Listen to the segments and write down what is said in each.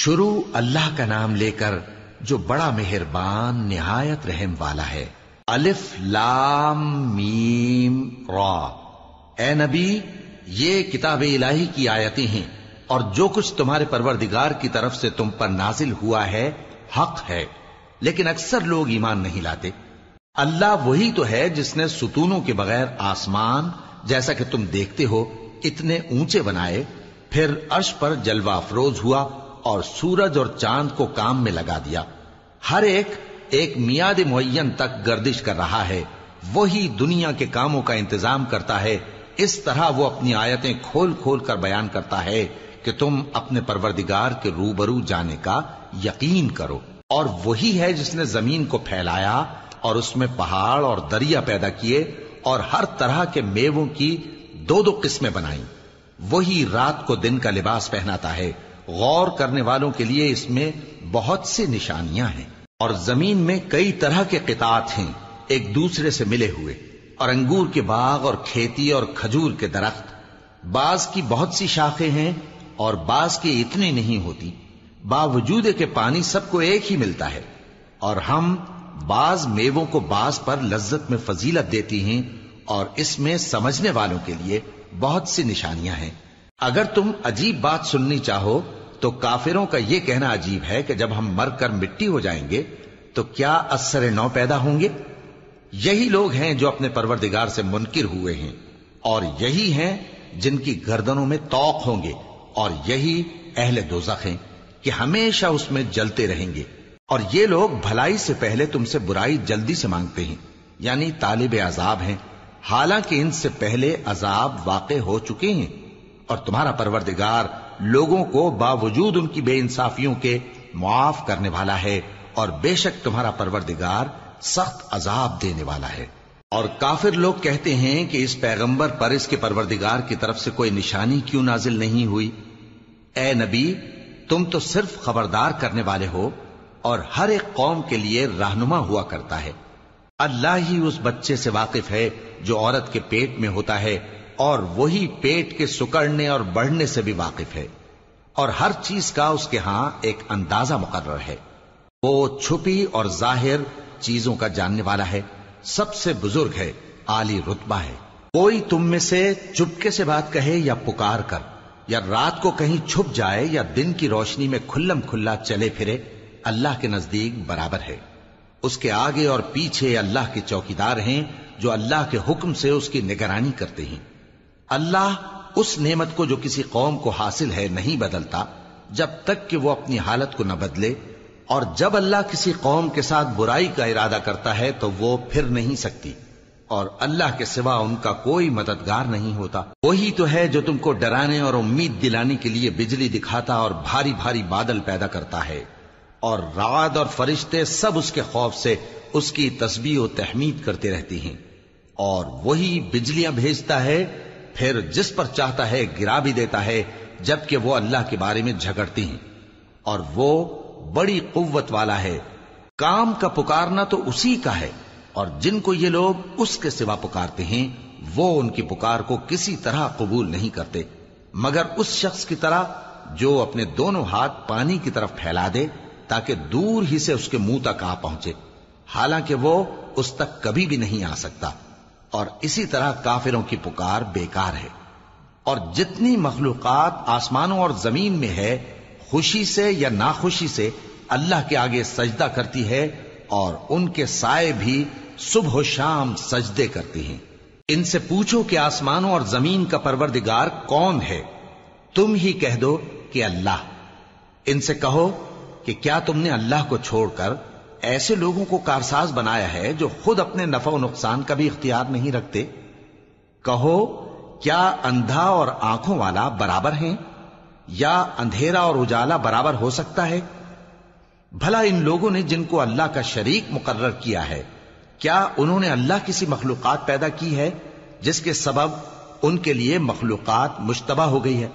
شروع اللہ کا نام لے کر جو بڑا مہربان نہایت رحم والا ہے۔ الف لام میم را۔ اے نبی، یہ کتاب الہی کی آیتیں ہیں اور جو کچھ تمہارے پروردگار کی طرف سے تم پر نازل ہوا ہے حق ہے، لیکن اکثر لوگ ایمان نہیں لاتے۔ اللہ وہی تو ہے جس نے ستونوں کے بغیر آسمان جیسا کہ تم دیکھتے ہو اتنے اونچے بنائے، پھر عرش پر جلوہ افروز ہوا اور سورج اور چاند کو کام میں لگا دیا۔ ہر ایک میعاد معین تک گردش کر رہا ہے۔ وہی دنیا کے کاموں کا انتظام کرتا ہے۔ اس طرح وہ اپنی آیتیں کھول کھول کر بیان کرتا ہے کہ تم اپنے پروردگار کے روبرو جانے کا یقین کرو۔ اور وہی ہے جس نے زمین کو پھیلایا اور اس میں پہاڑ اور دریا پیدا کیے اور ہر طرح کے میووں کی دو دو قسمیں بنائیں۔ وہی رات کو دن کا لباس پہناتا ہے۔ غور کرنے والوں کے لیے اس میں بہت سی نشانیاں ہیں۔ اور زمین میں کئی طرح کے قطعات ہیں ایک دوسرے سے ملے ہوئے، اور انگور کے باغ اور کھیتی اور کھجور کے درخت، بعض کی بہت سی شاخیں ہیں اور بعض کی اتنی نہیں ہوتی، باوجود کہ پانی سب کو ایک ہی ملتا ہے۔ اور ہم بعض میووں کو بعض پر لذت میں فضیلت دیتی ہیں، اور اس میں سمجھنے والوں کے لیے بہت سی نشانیاں ہیں۔ اگر تم عجیب بات سننی چاہو تو کافروں کا یہ کہنا عجیب ہے کہ جب ہم مر کر مٹی ہو جائیں گے تو کیا اثر نو پیدا ہوں گے؟ یہی لوگ ہیں جو اپنے پروردگار سے منکر ہوئے ہیں، اور یہی ہیں جن کی گردنوں میں طوق ہوں گے، اور یہی اہل دوزخ ہیں کہ ہمیشہ اس میں جلتے رہیں گے۔ اور یہ لوگ بھلائی سے پہلے تم سے برائی جلدی سے مانگتے ہیں، یعنی طالب عذاب ہیں، حالانکہ ان سے پہلے عذاب واقع ہو چکے ہیں۔ اور تمہارا پروردگار لوگوں کو باوجود ان کی بے انصافیوں کے معاف کرنے والا ہے، اور بے شک تمہارا پروردگار سخت عذاب دینے والا ہے۔ اور کافر لوگ کہتے ہیں کہ اس پیغمبر پر اس کے پروردگار کی طرف سے کوئی نشانی کیوں نازل نہیں ہوئی؟ اے نبی، تم تو صرف خبردار کرنے والے ہو، اور ہر ایک قوم کے لیے رہنما ہوا کرتا ہے۔ اللہ ہی اس بچے سے واقف ہے جو عورت کے پیٹ میں ہوتا ہے، اور وہی پیٹ کے سکڑنے اور بڑھنے سے بھی واقف ہے، اور ہر چیز کا اس کے ہاں ایک اندازہ مقرر ہے۔ وہ چھپی اور ظاہر چیزوں کا جاننے والا ہے، سب سے بزرگ ہے، عالی رتبہ ہے۔ کوئی تم میں سے چپکے سے بات کہے یا پکار کر، یا رات کو کہیں چھپ جائے یا دن کی روشنی میں کھلم کھلا چلے پھرے، اللہ کے نزدیک برابر ہے۔ اس کے آگے اور پیچھے اللہ کے چوکیدار ہیں جو اللہ کے حکم سے اس کی نگرانی کرتے ہیں۔ اللہ اس نعمت کو جو کسی قوم کو حاصل ہے نہیں بدلتا جب تک کہ وہ اپنی حالت کو نہ بدلے، اور جب اللہ کسی قوم کے ساتھ برائی کا ارادہ کرتا ہے تو وہ پھر نہیں سکتی، اور اللہ کے سوا ان کا کوئی مددگار نہیں ہوتا۔ وہی تو ہے جو تم کو ڈرانے اور امید دلانے کے لیے بجلی دکھاتا اور بھاری بھاری بادل پیدا کرتا ہے، اور رعد اور فرشتے سب اس کے خوف سے اس کی تسبیح و تحمید کرتے رہتے ہیں۔ اور وہی بجلیاں بھیجتا ہے، پھر جس پر چاہتا ہے گرا بھی دیتا ہے، جبکہ وہ اللہ کے بارے میں جھگڑتے ہیں، اور وہ بڑی قوت والا ہے۔ کام کا پکارنا تو اسی کا ہے، اور جن کو یہ لوگ اس کے سوا پکارتے ہیں وہ ان کی پکار کو کسی طرح قبول نہیں کرتے، مگر اس شخص کی طرح جو اپنے دونوں ہاتھ پانی کی طرف پھیلا دے تاکہ دور ہی سے اس کے منہ تک آ پہنچے، حالانکہ وہ اس تک کبھی بھی نہیں آ سکتا۔ اور اسی طرح کافروں کی پکار بیکار ہے۔ اور جتنی مخلوقات آسمانوں اور زمین میں ہے، خوشی سے یا ناخوشی سے اللہ کے آگے سجدہ کرتی ہے، اور ان کے سائے بھی صبح و شام سجدے کرتے ہیں۔ ان سے پوچھو کہ آسمانوں اور زمین کا پروردگار کون ہے؟ تم ہی کہہ دو کہ اللہ۔ ان سے کہو کہ کیا تم نے اللہ کو چھوڑ کر ایسے لوگوں کو کارساز بنایا ہے جو خود اپنے نفع و نقصان کا بھی اختیار نہیں رکھتے؟ کہو کیا اندھا اور آنکھوں والا برابر ہیں، یا اندھیرا اور اجالا برابر ہو سکتا ہے؟ بھلا ان لوگوں نے جن کو اللہ کا شریک مقرر کیا ہے، کیا انہوں نے اللہ کسی مخلوقات پیدا کی ہے جس کے سبب ان کے لیے مخلوقات مشتبہ ہو گئی ہے؟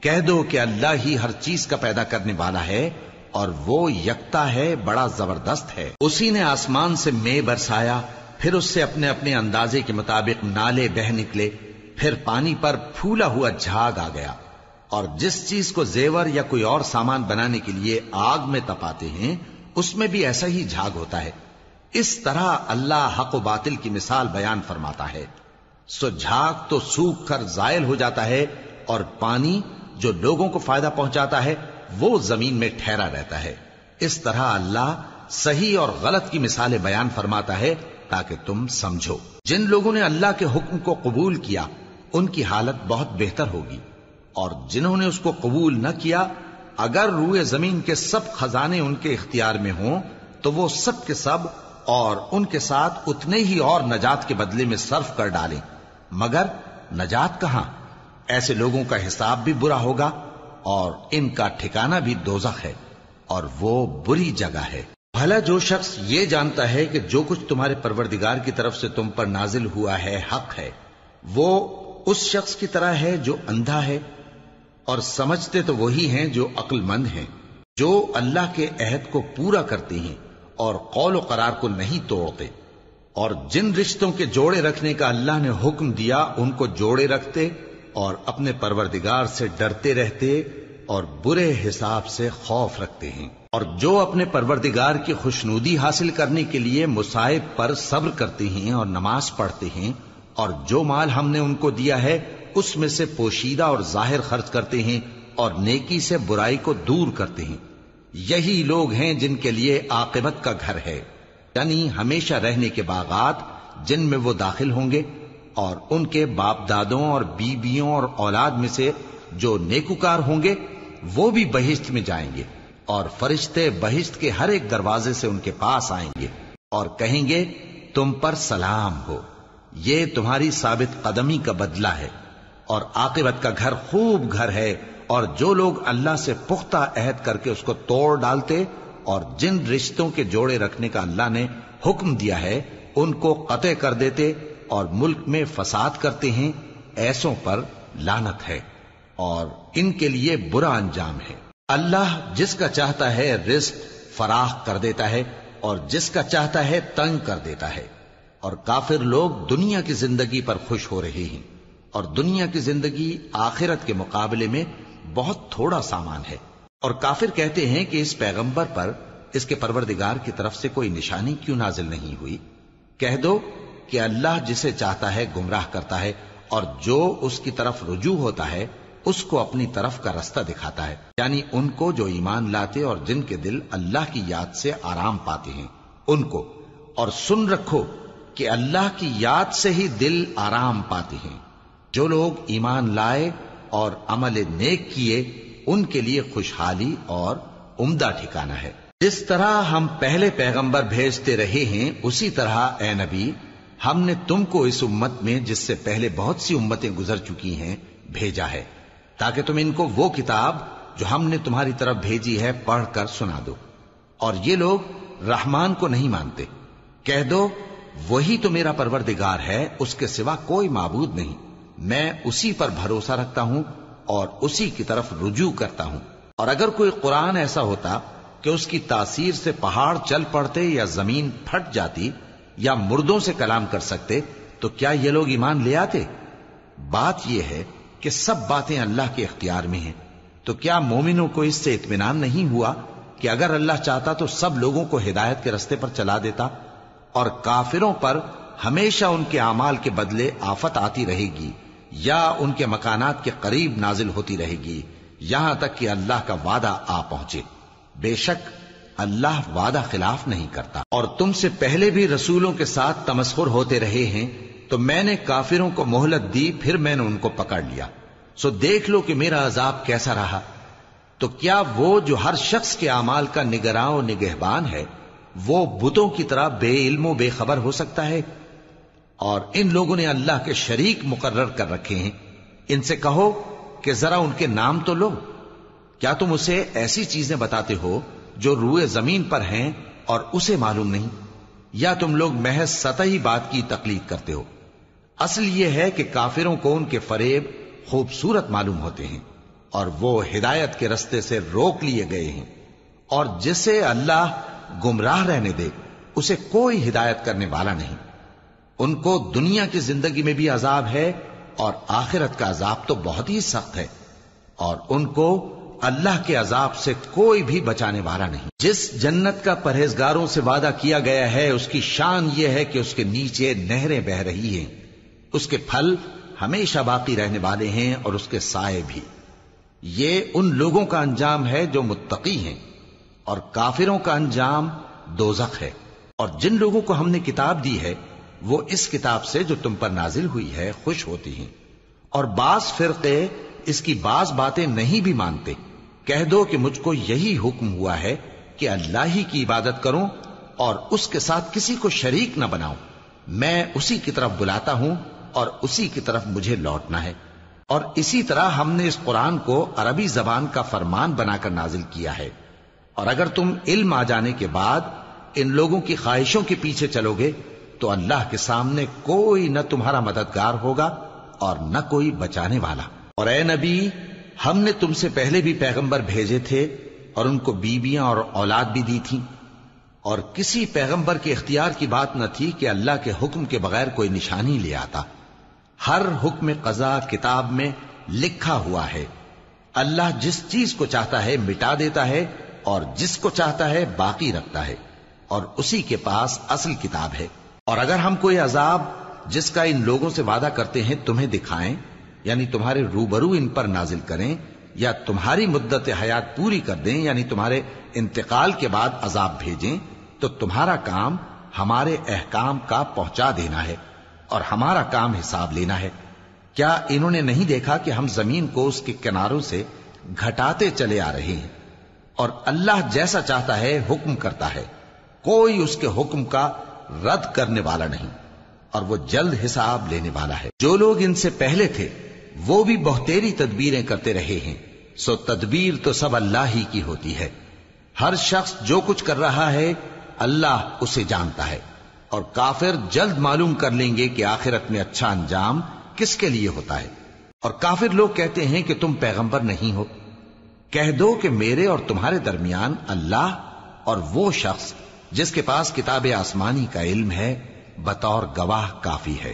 کہہ دو کہ اللہ ہی ہر چیز کا پیدا کرنے والا ہے، اور وہ یکتا ہے، بڑا زبردست ہے۔ اسی نے آسمان سے مے برسایا، پھر اس سے اپنے اپنے اندازے کے مطابق نالے بہہ نکلے، پھر پانی پر پھولا ہوا جھاگ آ گیا، اور جس چیز کو زیور یا کوئی اور سامان بنانے کے لیے آگ میں تپاتے ہیں اس میں بھی ایسا ہی جھاگ ہوتا ہے. اس طرح اللہ حق و باطل کی مثال بیان فرماتا ہے. سو جھاگ تو سوکھ کر زائل ہو جاتا ہے اور پانی جو لوگوں کو فائدہ پہنچاتا ہے وہ زمین میں ٹھہرا رہتا ہے. اس طرح اللہ صحیح اور غلط کی مثالیں بیان فرماتا ہے تاکہ تم سمجھو. جن لوگوں نے اللہ کے حکم کو قبول کیا ان کی حالت بہت بہتر ہوگی، اور جنہوں نے اس کو قبول نہ کیا اگر روئے زمین کے سب خزانے ان کے اختیار میں ہوں تو وہ سب کے سب اور ان کے ساتھ اتنے ہی اور نجات کے بدلے میں صرف کر ڈالیں، مگر نجات کہاں؟ ایسے لوگوں کا حساب بھی برا ہوگا اور ان کا ٹھکانہ بھی دوزخ ہے، اور وہ بری جگہ ہے. بھلا جو شخص یہ جانتا ہے کہ جو کچھ تمہارے پروردگار کی طرف سے تم پر نازل ہوا ہے حق ہے، وہ اس شخص کی طرح ہے جو اندھا ہے، اور سمجھتے تو وہی ہیں جو عقل مند ہیں، جو اللہ کے عہد کو پورا کرتے ہیں اور قول و قرار کو نہیں توڑتے، اور جن رشتوں کے جوڑے رکھنے کا اللہ نے حکم دیا ان کو جوڑے رکھتے اور اپنے پروردگار سے ڈرتے رہتے اور برے حساب سے خوف رکھتے ہیں. اور جو اپنے پروردگار کی خوشنودی حاصل کرنے کے لیے مصائب پر صبر کرتے ہیں اور نماز پڑھتے ہیں، اور جو مال ہم نے ان کو دیا ہے اس میں سے پوشیدہ اور ظاہر خرچ کرتے ہیں اور نیکی سے برائی کو دور کرتے ہیں، یہی لوگ ہیں جن کے لیے عاقبت کا گھر ہے، یعنی ہمیشہ رہنے کے باغات جن میں وہ داخل ہوں گے، اور ان کے باپ دادوں اور بیویوں اور اولاد میں سے جو نیکوکار ہوں گے وہ بھی بہشت میں جائیں گے، اور فرشتے بہشت کے ہر ایک دروازے سے ان کے پاس آئیں گے اور کہیں گے تم پر سلام ہو، یہ تمہاری ثابت قدمی کا بدلہ ہے، اور عاقبت کا گھر خوب گھر ہے. اور جو لوگ اللہ سے پختہ عہد کر کے اس کو توڑ ڈالتے اور جن رشتوں کے جوڑے رکھنے کا اللہ نے حکم دیا ہے ان کو قطع کر دیتے اور ملک میں فساد کرتے ہیں، ایسوں پر لعنت ہے اور ان کے لیے برا انجام ہے. اللہ جس کا چاہتا ہے رزق فراخ کر دیتا ہے اور جس کا چاہتا ہے تنگ کر دیتا ہے، اور کافر لوگ دنیا کی زندگی پر خوش ہو رہے ہیں، اور دنیا کی زندگی آخرت کے مقابلے میں بہت تھوڑا سامان ہے. اور کافر کہتے ہیں کہ اس پیغمبر پر اس کے پروردگار کی طرف سے کوئی نشانی کیوں نازل نہیں ہوئی؟ کہہ دو کہ اللہ جسے چاہتا ہے گمراہ کرتا ہے، اور جو اس کی طرف رجوع ہوتا ہے اس کو اپنی طرف کا رستہ دکھاتا ہے، یعنی ان کو جو ایمان لاتے اور جن کے دل اللہ کی یاد سے آرام پاتے ہیں ان کو. اور سن رکھو کہ اللہ کی یاد سے ہی دل آرام پاتے ہیں. جو لوگ ایمان لائے اور عمل نیک کیے ان کے لیے خوشحالی اور عمدہ ٹھکانہ ہے. جس طرح ہم پہلے پیغمبر بھیجتے رہے ہیں اسی طرح اے نبی ہم نے تم کو اس امت میں جس سے پہلے بہت سی امتیں گزر چکی ہیں بھیجا ہے، تاکہ تم ان کو وہ کتاب جو ہم نے تمہاری طرف بھیجی ہے پڑھ کر سنا دو. اور یہ لوگ رحمان کو نہیں مانتے. کہہ دو وہی تو میرا پروردگار ہے، اس کے سوا کوئی معبود نہیں، میں اسی پر بھروسہ رکھتا ہوں اور اسی کی طرف رجوع کرتا ہوں. اور اگر کوئی قرآن ایسا ہوتا کہ اس کی تاثیر سے پہاڑ چل پڑتے یا زمین پھٹ جاتی یا مردوں سے کلام کر سکتے تو کیا یہ لوگ ایمان لے آتے؟ بات یہ ہے کہ سب باتیں اللہ کے اختیار میں ہیں. تو کیا مومنوں کو اس سے اطمینان نہیں ہوا کہ اگر اللہ چاہتا تو سب لوگوں کو ہدایت کے رستے پر چلا دیتا؟ اور کافروں پر ہمیشہ ان کے اعمال کے بدلے آفت آتی رہے گی یا ان کے مکانات کے قریب نازل ہوتی رہے گی یہاں تک کہ اللہ کا وعدہ آ پہنچے. بے شک اللہ وعدہ خلاف نہیں کرتا. اور تم سے پہلے بھی رسولوں کے ساتھ تمسخر ہوتے رہے ہیں تو میں نے کافروں کو مہلت دی، پھر میں نے ان کو پکڑ لیا. سو دیکھ لو کہ میرا عذاب کیسا رہا. تو کیا وہ جو ہر شخص کے اعمال کا نگراں و نگہبان ہے وہ بتوں کی طرح بے علم و بے خبر ہو سکتا ہے؟ اور ان لوگوں نے اللہ کے شریک مقرر کر رکھے ہیں. ان سے کہو کہ ذرا ان کے نام تو لو. کیا تم اسے ایسی چیزیں بتاتے ہو جو روئے زمین پر ہیں اور اسے معلوم نہیں، یا تم لوگ محض سطحی بات کی تقلید کرتے ہو؟ اصل یہ ہے کہ کافروں کو ان کے فریب خوبصورت معلوم ہوتے ہیں اور وہ ہدایت کے رستے سے روک لیے گئے ہیں. اور جسے اللہ گمراہ رہنے دے اسے کوئی ہدایت کرنے والا نہیں. ان کو دنیا کی زندگی میں بھی عذاب ہے اور آخرت کا عذاب تو بہت ہی سخت ہے. اور ان کو اللہ کے عذاب سے کوئی بھی بچانے والا نہیں۔ جس جنت کا پرہیزگاروں سے وعدہ کیا گیا ہے اس کی شان یہ ہے کہ اس کے نیچے نہریں بہ رہی ہیں، اس کے پھل ہمیشہ باقی رہنے والے ہیں اور اس کے سائے بھی۔ یہ ان لوگوں کا انجام ہے جو متقی ہیں، اور کافروں کا انجام دوزخ ہے۔ اور جن لوگوں کو ہم نے کتاب دی ہے وہ اس کتاب سے جو تم پر نازل ہوئی ہے خوش ہوتی ہیں، اور بعض فرقے اس کی بعض باتیں نہیں بھی مانتے۔ کہہ دو کہ مجھ کو یہی حکم ہوا ہے کہ اللہ ہی کی عبادت کروں اور اس کے ساتھ کسی کو شریک نہ بناؤں۔ میں اسی کی طرف بلاتا ہوں اور اسی کی طرف مجھے لوٹنا ہے۔ اور اسی طرح ہم نے اس قرآن کو عربی زبان کا فرمان بنا کر نازل کیا ہے، اور اگر تم علم آ جانے کے بعد ان لوگوں کی خواہشوں کے پیچھے چلو گے تو اللہ کے سامنے کوئی نہ تمہارا مددگار ہوگا اور نہ کوئی بچانے والا۔ اور اے نبی، ہم نے تم سے پہلے بھی پیغمبر بھیجے تھے اور ان کو بیویاں اور اولاد بھی دی تھی، اور کسی پیغمبر کے اختیار کی بات نہ تھی کہ اللہ کے حکم کے بغیر کوئی نشانی لے آتا۔ ہر حکم قضا کتاب میں لکھا ہوا ہے۔ اللہ جس چیز کو چاہتا ہے مٹا دیتا ہے اور جس کو چاہتا ہے باقی رکھتا ہے، اور اسی کے پاس اصل کتاب ہے۔ اور اگر ہم کوئی عذاب جس کا ان لوگوں سے وعدہ کرتے ہیں تمہیں دکھائیں، یعنی تمہارے روبرو ان پر نازل کریں، یا تمہاری مدت حیات پوری کر دیں، یعنی تمہارے انتقال کے بعد عذاب بھیجیں، تو تمہارا کام ہمارے احکام کا پہنچا دینا ہے اور ہمارا کام حساب لینا ہے۔ کیا انہوں نے نہیں دیکھا کہ ہم زمین کو اس کے کناروں سے گھٹاتے چلے آ رہے ہیں، اور اللہ جیسا چاہتا ہے حکم کرتا ہے، کوئی اس کے حکم کا رد کرنے والا نہیں، اور وہ جلد حساب لینے والا ہے۔ جو لوگ ان سے پہلے تھے وہ بھی بہتیری تدبیریں کرتے رہے ہیں، سو تدبیر تو سب اللہ ہی کی ہوتی ہے۔ ہر شخص جو کچھ کر رہا ہے اللہ اسے جانتا ہے، اور کافر جلد معلوم کر لیں گے کہ آخرت میں اچھا انجام کس کے لیے ہوتا ہے۔ اور کافر لوگ کہتے ہیں کہ تم پیغمبر نہیں ہو۔ کہہ دو کہ میرے اور تمہارے درمیان اللہ اور وہ شخص جس کے پاس کتاب آسمانی کا علم ہے بطور گواہ کافی ہے۔